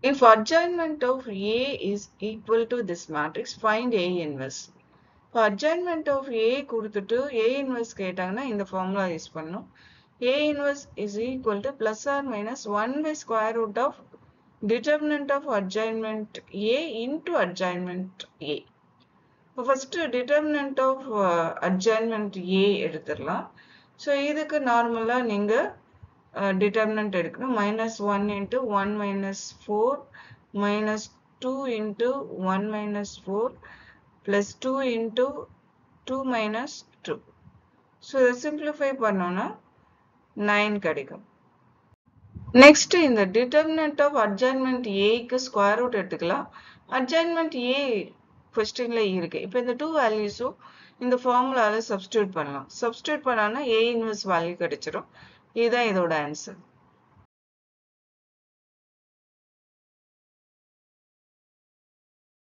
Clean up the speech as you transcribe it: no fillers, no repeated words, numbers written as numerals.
If adjointment of A is equal to this matrix, find A inverse. இப்போ adjointment of A கொடுத்துட்டு A inverse கேட்டாங்கன்னா இந்த formula use பண்ணணும். A inverse is equal to plus or minus 1 by square root of determinant of adjointment A into adjointment A. இப்போ first determinant of adjointment A எடுத்துடலாம். So இதுக்கு நார்மலாக நீங்கள் determinant எடுக்கணும். minus 1 into 1 minus 4 minus 2 into 1 minus 4 plus 2 into 2 minus 2. So, இதை simplify பண்ணோம்னா 9 கிடைக்கும். Next, இந்த determinant of adjointment A க்கு square root எடுத்துக்கலாம். Adjointment A questionல இருக்கு. இப்போ இந்த 2 valuesம் இந்த formulaல substitute பண்ணலாம். Substitute பண்ணானா A inverse value கிடைச்சிரும். இதுதான் இதோட answer.